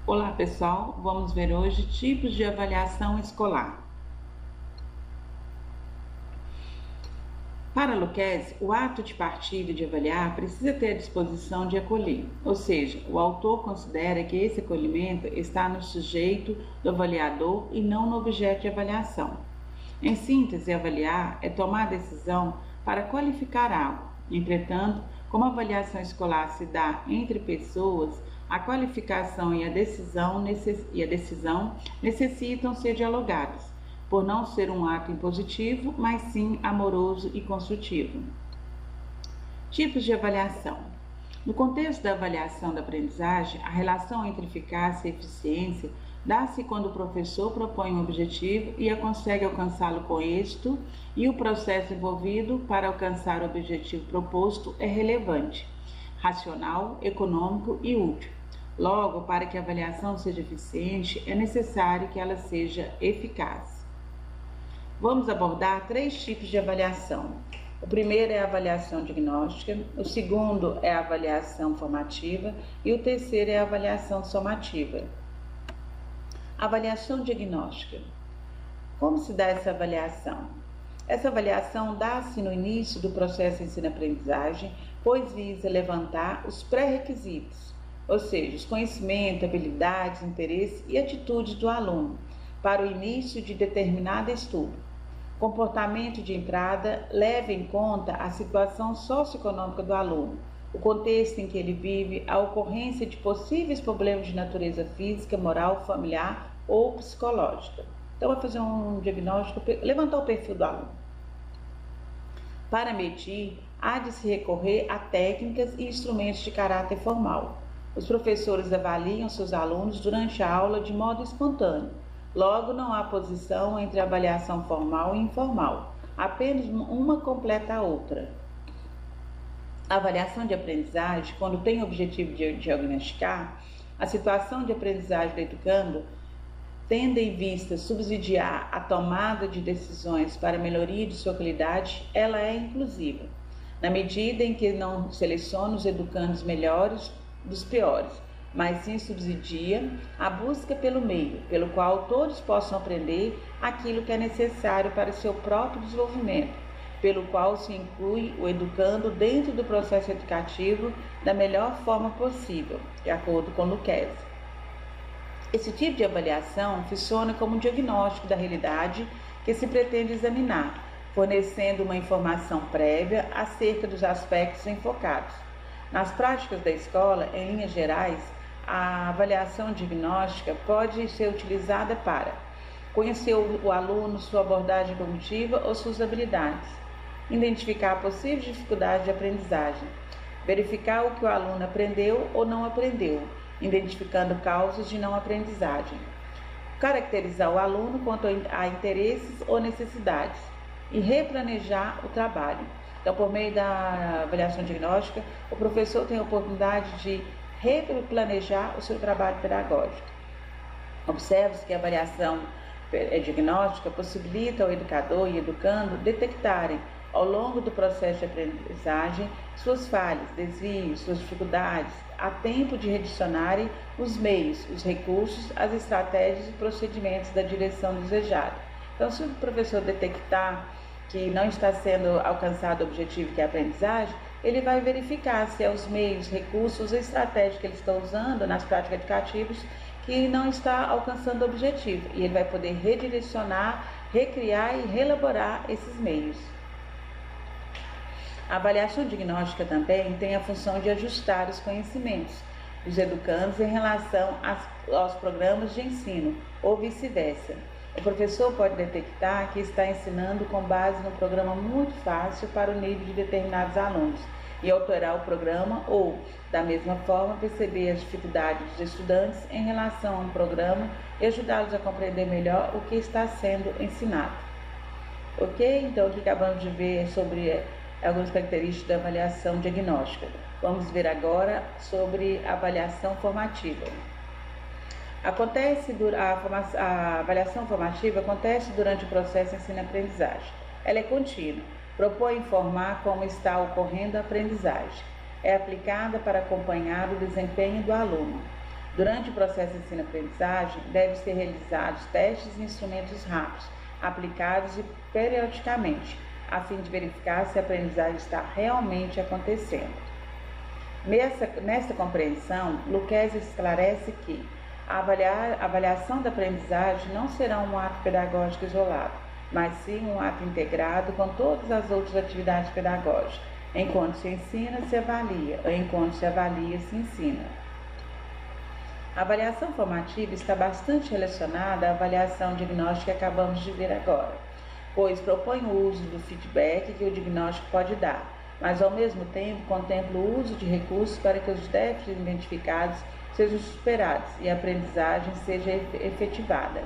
Olá pessoal, vamos ver hoje tipos de avaliação escolar. Para Lucchesi, o ato de partilha e de avaliar precisa ter a disposição de acolher, ou seja, o autor considera que esse acolhimento está no sujeito do avaliador e não no objeto de avaliação. Em síntese, avaliar é tomar decisão para qualificar algo. Entretanto, como a avaliação escolar se dá entre pessoas, a qualificação e a decisão necessitam ser dialogadas, por não ser um ato impositivo, mas sim amoroso e construtivo. Tipos de avaliação. No contexto da avaliação da aprendizagem, a relação entre eficácia e eficiência dá-se quando o professor propõe um objetivo e consegue alcançá-lo com êxito, e o processo envolvido para alcançar o objetivo proposto é relevante, racional, econômico e útil. Logo, para que a avaliação seja eficiente, é necessário que ela seja eficaz. Vamos abordar 3 tipos de avaliação. O primeiro é a avaliação diagnóstica, o segundo é a avaliação formativa e o terceiro é a avaliação somativa. Avaliação diagnóstica. Como se dá essa avaliação? Essa avaliação dá-se no início do processo ensino-aprendizagem, pois visa levantar os pré-requisitos, ou seja, os conhecimentos, habilidades, interesses e atitudes do aluno para o início de determinado estudo. Comportamento de entrada leva em conta a situação socioeconômica do aluno, o contexto em que ele vive, a ocorrência de possíveis problemas de natureza física, moral, familiar ou psicológica. Então, vai fazer um diagnóstico, levantar o perfil do aluno. Para medir, há de se recorrer a técnicas e instrumentos de caráter formal. Os professores avaliam seus alunos durante a aula de modo espontâneo. Logo, não há posição entre avaliação formal e informal. Apenas uma completa a outra. A avaliação de aprendizagem, quando tem o objetivo de diagnosticar a situação de aprendizagem do educando, tendo em vista subsidiar a tomada de decisões para a melhoria de sua qualidade, ela é inclusiva, na medida em que não seleciona os educandos melhores dos piores, mas sim subsidia a busca pelo meio, pelo qual todos possam aprender aquilo que é necessário para seu próprio desenvolvimento, pelo qual se inclui o educando dentro do processo educativo da melhor forma possível, de acordo com Lucchesi. Esse tipo de avaliação funciona como um diagnóstico da realidade que se pretende examinar, fornecendo uma informação prévia acerca dos aspectos enfocados. Nas práticas da escola, em linhas gerais, a avaliação diagnóstica pode ser utilizada para conhecer o aluno, sua abordagem cognitiva ou suas habilidades, identificar possíveis dificuldades de aprendizagem, verificar o que o aluno aprendeu ou não aprendeu, identificando causas de não aprendizagem, caracterizar o aluno quanto a interesses ou necessidades e replanejar o trabalho. Então, por meio da avaliação diagnóstica, o professor tem a oportunidade de replanejar o seu trabalho pedagógico. Observe-se que a avaliação diagnóstica possibilita ao educador e educando detectarem, ao longo do processo de aprendizagem, suas falhas, desvios, suas dificuldades, a tempo de redicionarem os meios, os recursos, as estratégias e procedimentos da direção desejada. Então, se o professor detectar que não está sendo alcançado o objetivo que é a aprendizagem, ele vai verificar se é os meios, recursos e estratégias que ele está usando nas práticas educativas que não está alcançando o objetivo, e ele vai poder redirecionar, recriar e reelaborar esses meios. A avaliação diagnóstica também tem a função de ajustar os conhecimentos dos educandos em relação aos programas de ensino, ou vice-versa. O professor pode detectar que está ensinando com base num programa muito fácil para o nível de determinados alunos e alterar o programa ou, da mesma forma, perceber as dificuldades dos estudantes em relação a um programa e ajudá-los a compreender melhor o que está sendo ensinado. Ok? Então, aqui acabamos de ver sobre algumas características da avaliação diagnóstica. Vamos ver agora sobre a avaliação formativa. A avaliação formativa acontece durante o processo de ensino-aprendizagem. Ela é contínua, propõe informar como está ocorrendo a aprendizagem. É aplicada para acompanhar o desempenho do aluno. Durante o processo de ensino-aprendizagem, devem ser realizados testes e instrumentos rápidos, aplicados periodicamente, a fim de verificar se a aprendizagem está realmente acontecendo. Nesta compreensão, Lucchesi esclarece que a avaliação da aprendizagem não será um ato pedagógico isolado, mas sim um ato integrado com todas as outras atividades pedagógicas. Enquanto se ensina, se avalia, ou enquanto se avalia, se ensina. A avaliação formativa está bastante relacionada à avaliação diagnóstica que acabamos de ver agora, pois propõe o uso do feedback que o diagnóstico pode dar, mas ao mesmo tempo contempla o uso de recursos para que os déficits identificados sejam superados e a aprendizagem seja efetivada.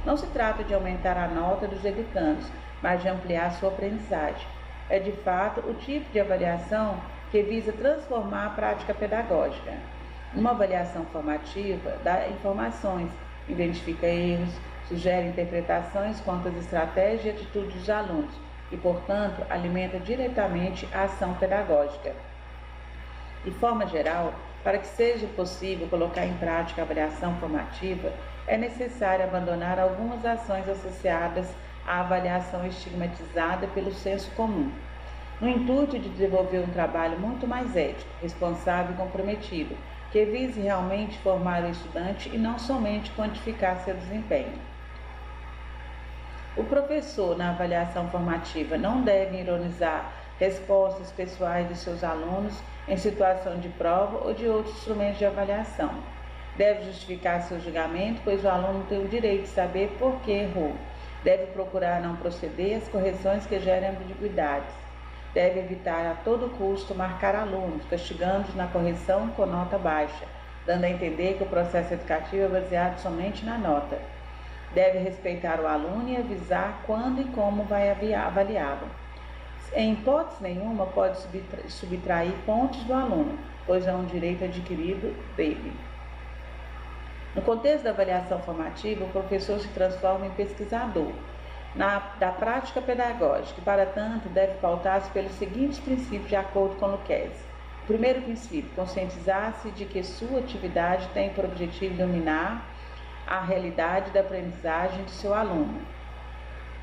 Não se trata de aumentar a nota dos educandos, mas de ampliar sua aprendizagem. É de fato o tipo de avaliação que visa transformar a prática pedagógica. Uma avaliação formativa dá informações, identifica erros, sugere interpretações quanto às estratégias e atitudes dos alunos e, portanto, alimenta diretamente a ação pedagógica. De forma geral, para que seja possível colocar em prática a avaliação formativa, é necessário abandonar algumas ações associadas à avaliação estigmatizada pelo senso comum, no intuito de desenvolver um trabalho muito mais ético, responsável e comprometido, que vise realmente formar o estudante e não somente quantificar seu desempenho. O professor, na avaliação formativa, não deve ironizar respostas pessoais de seus alunos em situação de prova ou de outros instrumentos de avaliação. Deve justificar seu julgamento, pois o aluno tem o direito de saber por que errou. Deve procurar não proceder às correções que gerem ambiguidades. Deve evitar a todo custo marcar alunos, castigando-os na correção com nota baixa, dando a entender que o processo educativo é baseado somente na nota. Deve respeitar o aluno e avisar quando e como vai avaliá-lo. Em hipótese nenhuma pode subtrair pontos do aluno, pois é um direito adquirido dele. No contexto da avaliação formativa, o professor se transforma em pesquisador da prática pedagógica e, para tanto, deve pautar-se pelos seguintes princípios de acordo com Lucchesi. O primeiro princípio, conscientizar-se de que sua atividade tem por objetivo dominar a realidade da aprendizagem de seu aluno.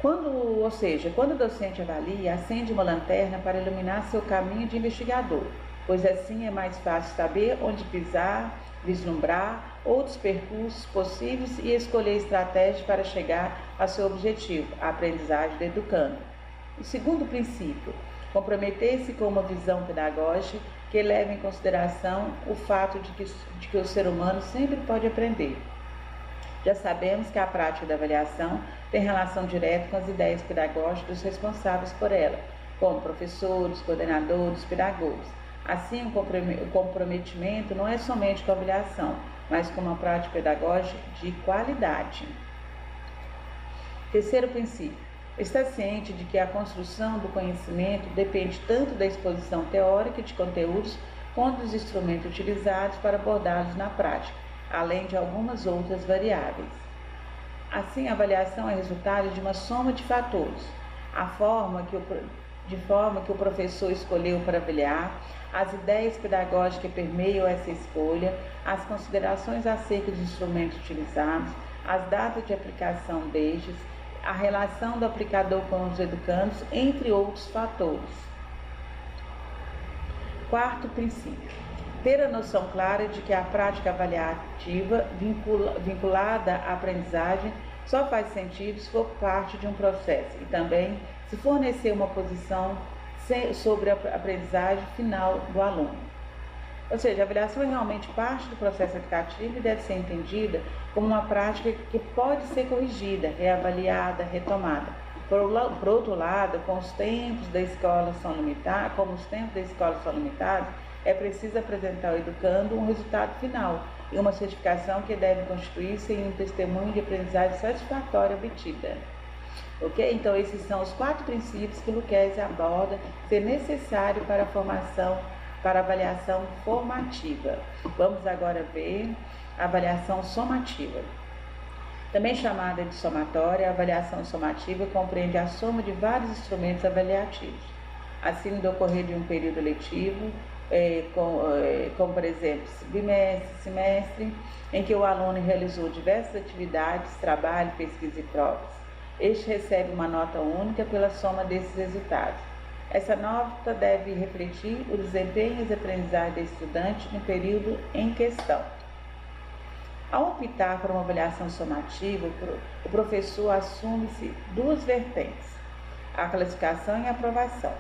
Quando o docente avalia, acende uma lanterna para iluminar seu caminho de investigador, pois assim é mais fácil saber onde pisar, vislumbrar outros percursos possíveis e escolher estratégias para chegar ao seu objetivo, a aprendizagem do educando. O segundo princípio, comprometer-se com uma visão pedagógica que leve em consideração o fato de que o ser humano sempre pode aprender. Já sabemos que a prática da avaliação tem relação direta com as ideias pedagógicas dos responsáveis por ela, como professores, coordenadores, pedagogos. Assim, o comprometimento não é somente com a avaliação, mas com uma prática pedagógica de qualidade. Terceiro princípio, está ciente de que a construção do conhecimento depende tanto da exposição teórica de conteúdos quanto dos instrumentos utilizados para abordá-los na prática, além de algumas outras variáveis. Assim, a avaliação é resultado de uma soma de fatores, de forma que o professor escolheu para avaliar, as ideias pedagógicas que permeiam essa escolha, as considerações acerca dos instrumentos utilizados, as datas de aplicação destes, a relação do aplicador com os educandos, entre outros fatores. Quarto princípio, ter a noção clara de que a prática avaliativa vinculada à aprendizagem só faz sentido se for parte de um processo e também se fornecer uma posição sobre a aprendizagem final do aluno. Ou seja, a avaliação é realmente parte do processo educativo e deve ser entendida como uma prática que pode ser corrigida, reavaliada, retomada. Por outro lado, como os tempos da escola são limitados, é preciso apresentar ao educando um resultado final e uma certificação que deve constituir-se em um testemunho de aprendizagem satisfatória obtida. Ok? Então, esses são os 4 princípios que Lucchesi aborda ser necessário para a formação, para a avaliação formativa. Vamos agora ver a avaliação somativa. Também chamada de somatória, a avaliação somativa compreende a soma de vários instrumentos avaliativos. Assim, no decorrer de um período letivo, como por exemplo, bimestre, semestre, em que o aluno realizou diversas atividades, trabalho, pesquisa e provas. Este recebe uma nota única pela soma desses resultados. Essa nota deve refletir o desempenho e as aprendizagens do estudante no período em questão. Ao optar por uma avaliação somativa, o professor assume-se duas vertentes: a classificação e a aprovação.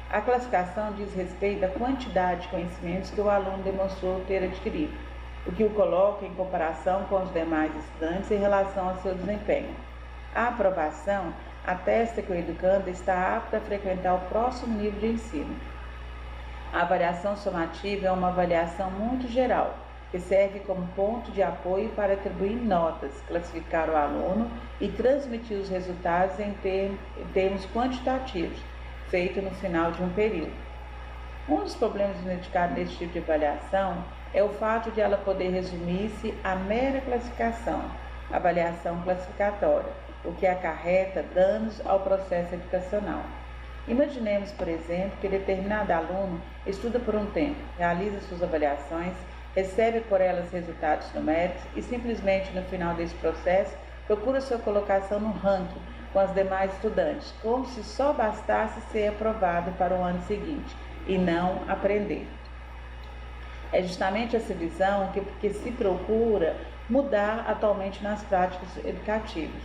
A classificação diz respeito à quantidade de conhecimentos que o aluno demonstrou ter adquirido, o que o coloca em comparação com os demais estudantes em relação ao seu desempenho. A aprovação atesta que o educando está apto a frequentar o próximo nível de ensino. A avaliação somativa é uma avaliação muito geral, que serve como ponto de apoio para atribuir notas, classificar o aluno e transmitir os resultados em termos quantitativos, feito no final de um período. Um dos problemas identificados nesse tipo de avaliação é o fato de ela poder resumir-se à mera classificação, avaliação classificatória, o que acarreta danos ao processo educacional. Imaginemos, por exemplo, que determinado aluno estuda por um tempo, realiza suas avaliações, recebe por elas resultados numéricos e simplesmente no final desse processo procura sua colocação no ranking com os demais estudantes, como se só bastasse ser aprovado para o ano seguinte e não aprender. É justamente essa visão que se procura mudar atualmente nas práticas educativas.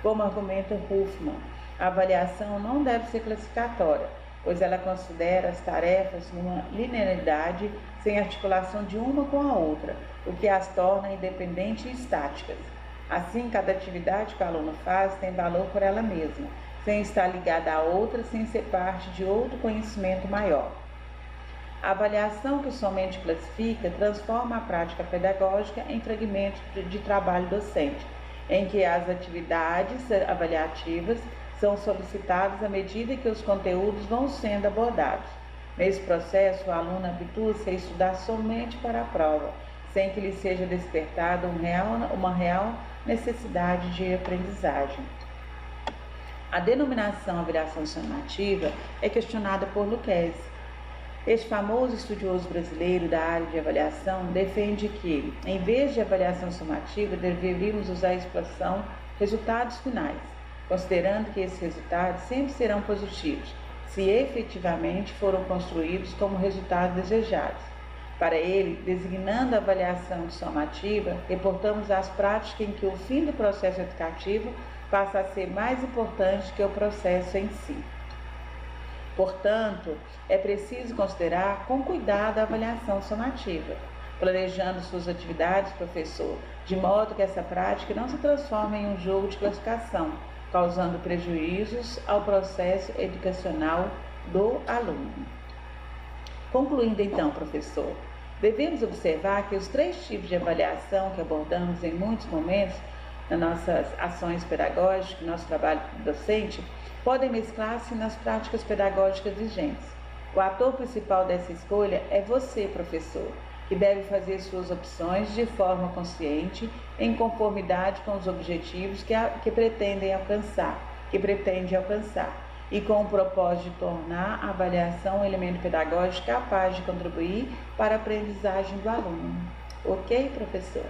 Como argumenta Huffman, a avaliação não deve ser classificatória, pois ela considera as tarefas numa linearidade sem articulação de uma com a outra, o que as torna independentes e estáticas. Assim, cada atividade que o aluno faz tem valor por ela mesma, sem estar ligada a outra, sem ser parte de outro conhecimento maior. A avaliação que somente classifica transforma a prática pedagógica em fragmentos de trabalho docente, em que as atividades avaliativas são solicitadas à medida que os conteúdos vão sendo abordados. Nesse processo, o aluno habitua-se a estudar somente para a prova, sem que lhe seja despertada uma real necessidade de aprendizagem. A denominação avaliação somativa é questionada por Lucchesi. Este famoso estudioso brasileiro da área de avaliação defende que, em vez de avaliação somativa, deveríamos usar a expressão resultados finais, considerando que esses resultados sempre serão positivos, se efetivamente foram construídos como resultados desejados. Para ele, designando a avaliação somativa, reportamos as práticas em que o fim do processo educativo passa a ser mais importante que o processo em si. Portanto, é preciso considerar com cuidado a avaliação somativa, planejando suas atividades, professor, de modo que essa prática não se transforme em um jogo de classificação, causando prejuízos ao processo educacional do aluno. Concluindo então, professor, devemos observar que os três tipos de avaliação que abordamos em muitos momentos nas nossas ações pedagógicas, no nosso trabalho docente, podem mesclar-se nas práticas pedagógicas vigentes. O ator principal dessa escolha é você, professor, que deve fazer suas opções de forma consciente, em conformidade com os objetivos que pretende alcançar, e com o propósito de tornar a avaliação um elemento pedagógico capaz de contribuir para a aprendizagem do aluno. Ok, professor?